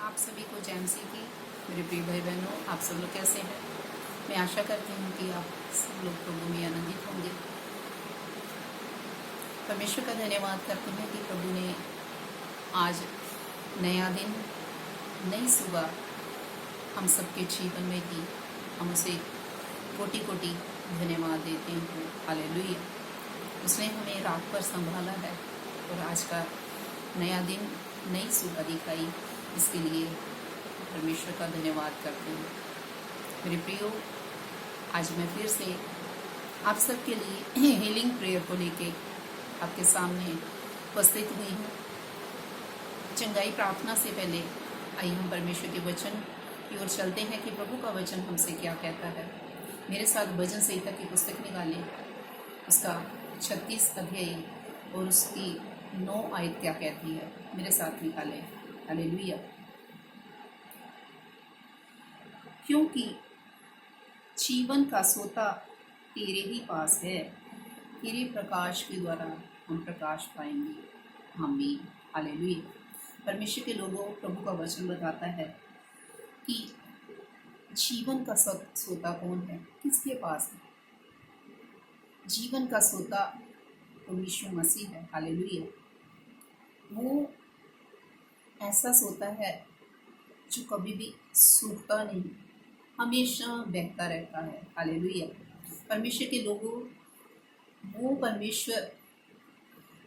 आप सभी को जैमसी की मेरे प्रिय भाई बहनों, आप सब लोग कैसे हैं। मैं आशा करती हूँ कि आप सब लोग प्रभु में आनंदित होंगे। परमेश्वर का धन्यवाद करते हैं कि प्रभु ने आज नया दिन, नई सुबह हम सबके जीवन में दी। हम उसे कोटि कोटि धन्यवाद देते हैं। हालेलुया। उसने हमें रात पर संभाला है और आज का नया दिन, नई सुबह दिखाई। इसके लिए परमेश्वर का धन्यवाद करते हैं। मेरे प्रियो, आज मैं फिर से आप सबके लिए हीलिंग प्रेयर को लेके आपके सामने उपस्थित हुई हूँ। चंगाई प्रार्थना से पहले आइए हम परमेश्वर के वचन की ओर चलते हैं कि प्रभु का वचन हमसे क्या कहता है। मेरे साथ भजन संहिता की पुस्तक निकालें, उसका 36 अध्याय और उसकी 9 आयत क्या कहती है, मेरे साथ निकालें। हालेलुया। क्योंकि जीवन का सोता तेरे ही पास है, तेरे प्रकाश के द्वारा हम प्रकाश पाएंगे। आमीन। हालेलुया। परमेश्वर के लोगों, प्रभु का वचन बताता है कि जीवन का सोता कौन है, किसके पास है। जीवन का सोता तो यीशु मसीह है। हालेलुया। वो ऐसा सोता है जो कभी भी सूखता नहीं, हमेशा बहता रहता है। हालेलुया। परमेश्वर के लोगों, वो परमेश्वर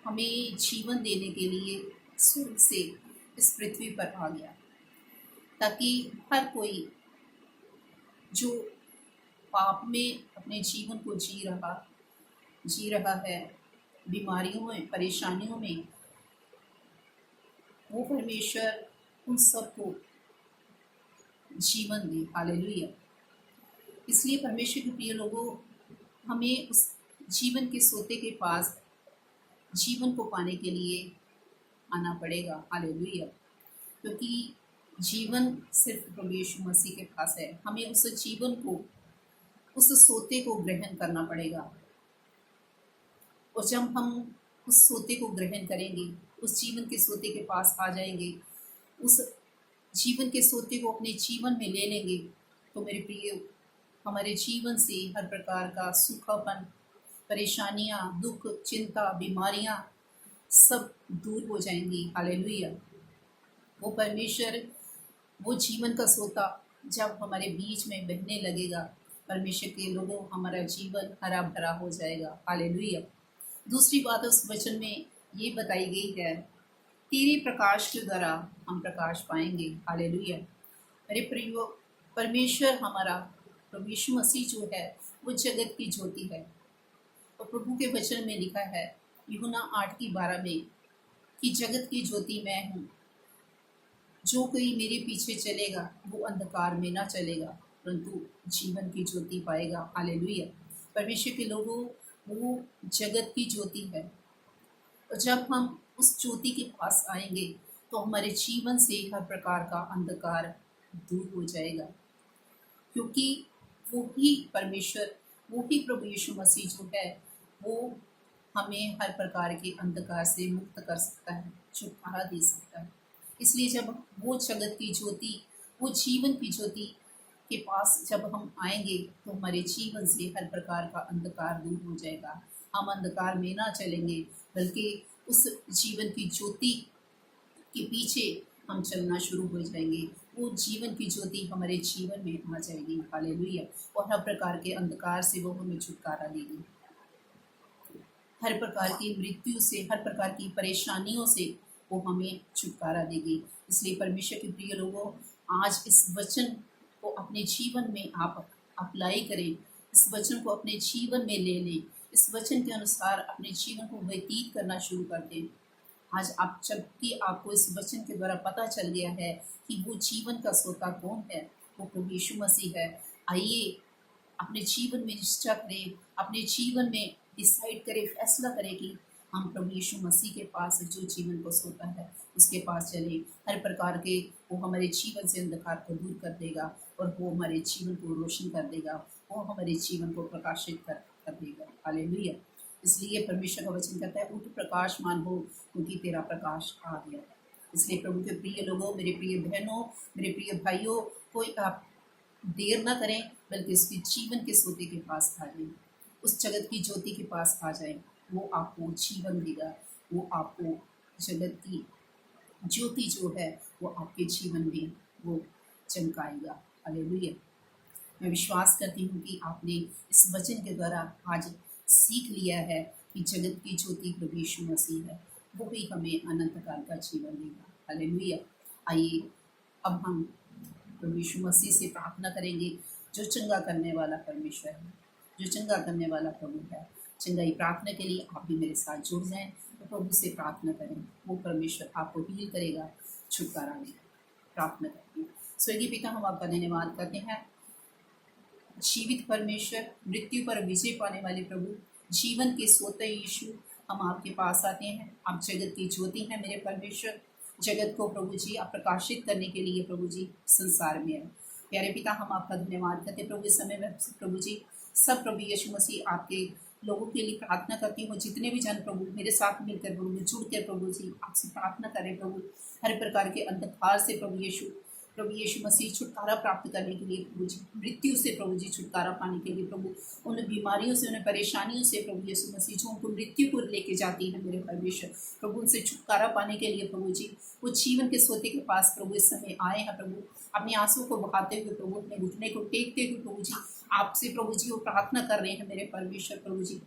हमें जीवन देने के लिए स्वर्ग से इस पृथ्वी पर आ गया, ताकि हर कोई जो पाप में अपने जीवन को जी रहा है, बीमारियों में, परेशानियों में, वो परमेश्वर उन सबको जीवन दे। हालेलुया। इसलिए परमेश्वर के प्रिय लोगों, हमें उस जीवन के सोते के पास जीवन को पाने के लिए आना पड़ेगा। हालेलुया। क्योंकि जीवन सिर्फ प्रभु यीशु मसीह के पास है। हमें उस जीवन को, उस सोते को ग्रहण करना पड़ेगा। और जब हम उस सोते को ग्रहण करेंगे, उस जीवन के सोते के पास आ जाएंगे, उस जीवन के सोते को अपने जीवन में ले लेंगे, तो मेरे प्रिय, हमारे जीवन से हर प्रकार का सूखापन, परेशानियां, दुख, चिंता, बीमारियां सब दूर हो जाएंगी। हालेलुया। वो परमेश्वर, वो जीवन का सोता जब हमारे बीच में बहने लगेगा, परमेश्वर के लोगों, हमारा जीवन हरा भरा हो जाएगा। हालेलुया। दूसरी बात उस वचन में ये बताई गई है, तेरे प्रकाश के द्वारा हम प्रकाश पाएंगे। हालेलुया। मेरे प्रियो, परमेश्वर हमारा प्रभु यीशु मसीह जो है, वो जगत की ज्योति है। और प्रभु के वचन में लिखा है यूहन्ना 8:12 में कि जगत की ज्योति मैं हूँ, जो कोई मेरे पीछे चलेगा वो अंधकार में ना चलेगा, परंतु जीवन की ज्योति पाएगा। हालेलुया। परमेश्वर के लोगों, वो जगत की ज्योति है। और जब हम उस ज्योति के पास आएंगे तो हमारे जीवन से हर प्रकार का अंधकार दूर हो जाएगा। क्योंकि वो ही परमेश्वर, वो ही प्रभु यीशु मसीह जो है, वो हमें हर प्रकार के अंधकार से मुक्त कर सकता है, छुटकारा दे सकता है। इसलिए जब वो जगत की ज्योति, वो जीवन की ज्योति के पास जब हम आएंगे तो हमारे जीवन से हर प्रकार का अंधकार दूर हो जाएगा। हम अंधकार में ना चलेंगे, बल्कि उस जीवन की ज्योति के पीछे हम चलना शुरू हो जाएंगे। वो जीवन की ज्योति हमारे जीवन में आ जाएगी। हालेलुया। और हर प्रकार के अंधकार से वो हमें छुटकारा देगी, हर प्रकार की मृत्यु से, हर प्रकार की परेशानियों से वो हमें छुटकारा देगी। इसलिए परमेश्वर के प्रिय लोगों, आज इस वचन को अपने जीवन में आप अप्लाई करें, इस वचन को अपने जीवन में ले लें, इस वचन के अनुसार अपने जीवन को व्यतीत करना शुरू कर दें। आज आप, जबकि आपको इस वचन के द्वारा पता चल गया है कि वो जीवन का सोता कौन है, वो प्रभु यीशु मसीह है, आइए अपने जीवन में निश्चय करें, अपने जीवन में डिसाइड करें, फैसला करें कि हम प्रभु यीशु मसीह के पास जो जीवन को सोता है उसके पास चले। हर प्रकार के वो हमारे जीवन से अंधकार को दूर कर देगा और वो हमारे जीवन को रोशन कर देगा, वो हमारे जीवन को प्रकाशित कर देगा। हालेलुया। इसलिए परमेश्वर का वचन कहता है, उठ प्रकाशमान हो, क्योंकि तेरा प्रकाश आ गया। इसलिए प्रभु के प्रिय लोगों, मेरे प्रिय बहनों, मेरे प्रिय भाइयों, कोई आप देर ना करें, बल्कि उसके जीवन के सोते के पास आ जाएं, उस जगत की ज्योति के पास आ जाएं। वो आपको जीवन देगा, वो आपको जगत की ज्योति जो है वो आपके जीवन में वो चमकाएगा। हालेलुया। मैं विश्वास करती हूँ कि आपने इस वचन के द्वारा आज सीख लिया है कि जगत की ज्योति प्रभु यीशु मसीह है, वो भी हमें अनंत काल का जीवन देगा। हालेलुया। आइए अब हम प्रभु यीशु मसीह से प्रार्थना करेंगे, जो चंगा करने वाला परमेश्वर है, जो चंगा करने वाला प्रभु है। चंगाई प्रार्थना के लिए आप भी मेरे साथ जुड़ जाएं, तो प्रभु से प्रार्थना करें, वो परमेश्वर आपको हील करेगा, छुटकारा देगा। प्रार्थना करते हैं। स्वर्गीय पिता, हम आपका धन्यवाद करते हैं। जीवित परमेश्वर, मृत्यु पर विजय पाने वाले प्रभु, जीवन के सोते यीशु, हम आपके पास आते हैं। आप जगत की ज्योति हैं मेरे परमेश्वर। जगत को प्रभु जी आप प्रकाशित करने के लिए प्रभु जी संसार में है। प्यारे पिता, हम आपका धन्यवाद करते प्रभु इस समय में प्रभु जी सब प्रभु यीशु मसीह आपके लोगों के लिए प्रार्थना करती हूँ। जितने भी जन प्रभु मेरे साथ मिलकर प्रभु जुड़ कर प्रभु जी आपसे प्रार्थना करें प्रभु, हर प्रकार के अंधकार से प्रभु यीशु मसीह छुटकारा प्राप्त करने के लिए प्रभु जी, मृत्यु से प्रभु जी छुटकारा पाने के लिए प्रभु, उन बीमारियों से, उन परेशानियों से प्रभु यीशु मसीह जो उनको मृत्यु को लेके जाती है मेरे परमेश्वर, प्रभु उनसे छुटकारा पाने के लिए प्रभु जी वो जीवन के सोते के पास प्रभु इस समय आए हैं प्रभु, अपने आंसू को बहाते हुए प्रभु, अपने घुटने को टेकते हुए प्रभु जी आपसे प्रभु जी वो प्रार्थना कर रहे हैं मेरे परमेश्वर प्रभु जी।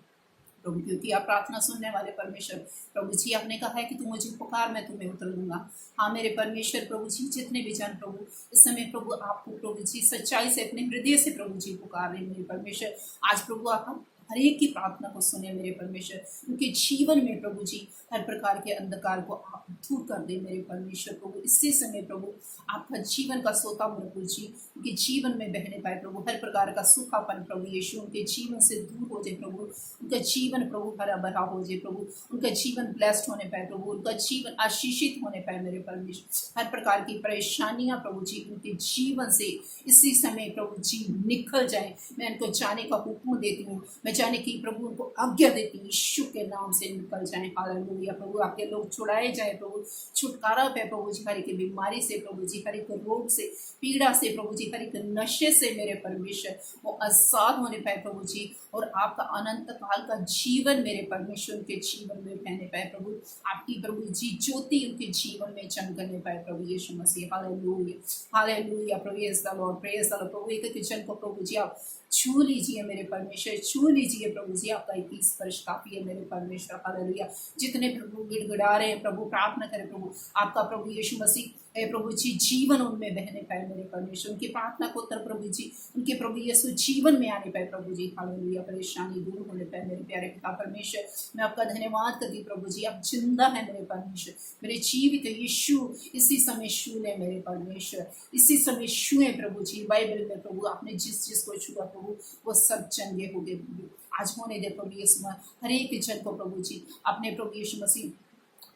प्रभु क्योंकि आप प्रार्थना सुनने वाले परमेश्वर प्रभु जी, आपने कहा है कि तू मुझे पुकार, मैं तुम्हें उत्तर दूंगा। हाँ मेरे परमेश्वर प्रभु जी, जितने भी जन प्रभु इस समय प्रभु आपको प्रभु जी सच्चाई से अपने हृदय से प्रभु जी पुकार रहे मेरे परमेश्वर, आज प्रभु आप हर एक की प्रार्थना को सुने मेरे परमेश्वर, उनके जीवन में प्रभु जी हर प्रकार के अंधकार को आप दूर कर दे मेरे परमेश्वर प्रभु। इसी समय प्रभु आपका जीवन का सोता प्रभु जी उनके जीवन में बहने पाए प्रभु, हर प्रकार का सूखापन प्रभु यीशु उनके जीवन से दूर हो जाए प्रभु, उनका जीवन प्रभु हरा भरा हो जाए प्रभु, उनका जीवन ब्लेस्ड होने पाए प्रभु, उनका जीवन आशीषित होने पाए मेरे परमेश्वर। हर प्रकार की परेशानियां प्रभु जी उनके जीवन से इसी समय प्रभु जी निकल जाए, मैं उनको जाने का हुक्म देती हूँ, मैं जाने की प्रभु उनको आज्ञा देती हूँ, यीशु के नाम से निकल जाए। हालेलुया प्रभु, आपके लोग छुड़ाए जाए प्रभु, छुटकारा पाए प्रभु जी हर एक बीमारी से प्रभु जी, हर एक रोग से, पीड़ा से प्रभु जी, हर एक नशे से मेरे परमेश्वर वो आजाद होने पाए प्रभु जी, और आपका अनंत काल का जीवन मेरे परमेश्वर उनके जीवन में बहने पाए प्रभु, आपकी प्रभु जी ज्योति उनके जीवन में चमकने पाए प्रभु यीशु मसीह। Hallelujah hallelujah praise the Lord, praise the Lord प्रभु। एक किचन को प्रभु जी आप छू लीजिए मेरे परमेश्वर, छू लीजिए प्रभु जी, आपका एक स्पर्श काफी है मेरे परमेश्वर। हालेलुया। जितने प्रभु गिड़गिड़ा रहे हैं प्रभु, प्रार्थना करें प्रभु, आपका प्रभु यीशु मसीह प्रभु जी जीवन उनमें बहने पाए मेरे परमेश्वर, उनकी प्रार्थना को उत्तर प्रभु जी उनके प्रभु यीशु जीवन में आने पाए प्रभु जी। हालेलुया। परेशानी दूर होने पाए मेरे प्यारे पिता परमेश्वर, मैं आपका धन्यवाद करती प्रभु जी, आप जिंदा है मेरे परमेश्वर, मेरे जीवित यीशु इसी समय छू ले मेरे परमेश्वर, इसी समय छुए प्रभु जी। बाइबल में प्रभु आपने जिस जिस को छुआ प्रभु वो सब चंगे हो गए प्रभु, आज होने दे प्रभु यीशु, हर एक जन को प्रभु जी अपने प्रभु यीशु मसीह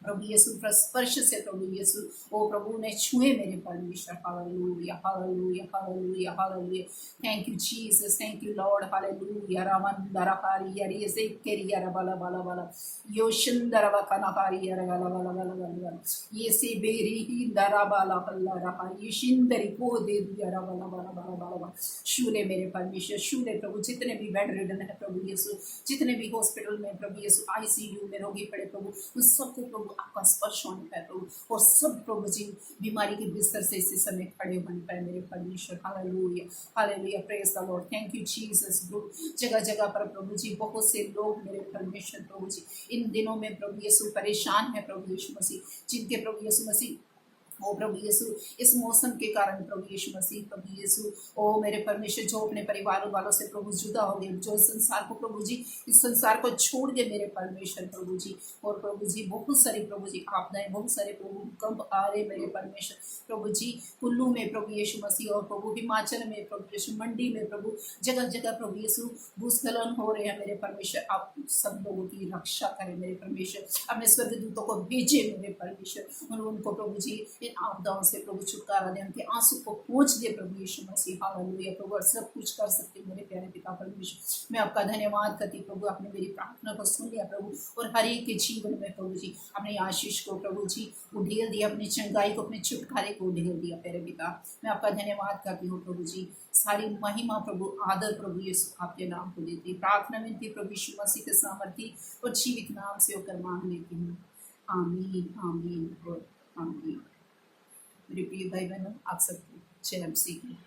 प्रभु यीशु स्पर्श से प्रभु यीशु ओ प्रभु ने छुए मेरे परमेश्वर। Hallelujah hallelujah hallelujah hallelujah. Thank you Jesus, thank you Lord. Hallelujah. रामन दरकारी यरी से केरी यारा बाला बाला बाला योशन दरवा कनाकारी यारा बाला बाला बाला बाला ये से बेरी ही दरा बाला बल्ला रहा ये शिंदरी को दे दिया रा बाला बाला बाला बाला। शूले मेरे परमेश्वर, शूले प्रभु, जितने भी बेड रिडन है प्रभु यीशु, जितने भी हॉस्पिटल में प्रभु यीशु आईसीयू में रोगी पड़े प्रभु, उन सबको प्रभु आपका स्पर्श होने पाए प्रभु, और सब प्रभु जी बीमारी के बिस्तर से इसी समय खड़े होने पाए मेरे परमेश्वर। Hallelujah hallelujah praise the Lord. Thank you Jesus प्रभु। जगह जगह पर प्रभु जी बहुत से लोग मेरे परमेश्वर प्रभु जी इन दिनों में प्रभु यीशु परेशान है प्रभु यीशु मसीह, जिनके प्रभु यीशु मसीह ओ प्रभु यीशु इस मौसम के कारण प्रभु यीशु मसीह प्रभु यीशु ओ मेरे परमेश्वर जो अपने परिवार वालों से प्रभु जुदा हो गए, जो संसार को प्रभु जी इस संसार को छोड़ दे मेरे परमेश्वर प्रभु जी, और प्रभु जी बहुत सारे प्रभु जी आपदाएं, बहुत सारे प्रभु भूकंप आ रहे मेरे परमेश्वर प्रभु जी, कुल्लू में प्रभु यीशु मसीह, और प्रभु हिमाचल में प्रभु यीशु, मंडी में प्रभु जगह जगह प्रभु यीशु भूस्खलन हो रहे हैं मेरे परमेश्वर। आप सब लोगों की रक्षा करें मेरे परमेश्वर, अपने स्वर्गदूतों को भेजे मेरे परमेश्वर, उनको प्रभु जी इन आपदाओं से प्रभु छुटकारा दे, उनके आंसू को पोंछ दे प्रभु यीशु मसीह। हालेलुया प्रभु, और सब कुछ कर सकते मेरे प्यारे पिता परमेश्वर। मैं आपका धन्यवाद करती प्रभु, आपने मेरी प्रार्थना को सुन लिया प्रभु, और हर एक के जीवन में प्रभु जी अपनी आशीष को प्रभु जी उधेल दिया, अपनी चंगाई को, अपने छुटकारे को उधेल दिया प्यारे पिता। मैं आपका धन्यवाद करती हूँ प्रभु जी, सारी महिमा प्रभु, आदर प्रभु यीशु आपके नाम को देती। प्रार्थना विनती प्रभु यीशु मसीह के सामर्थी और जीवित नाम से होकर मांग लेती हूँ। आमीन आमीन और आमीन। मेरे प्रिय भाई बहनों, आप सबको जय मसीह की।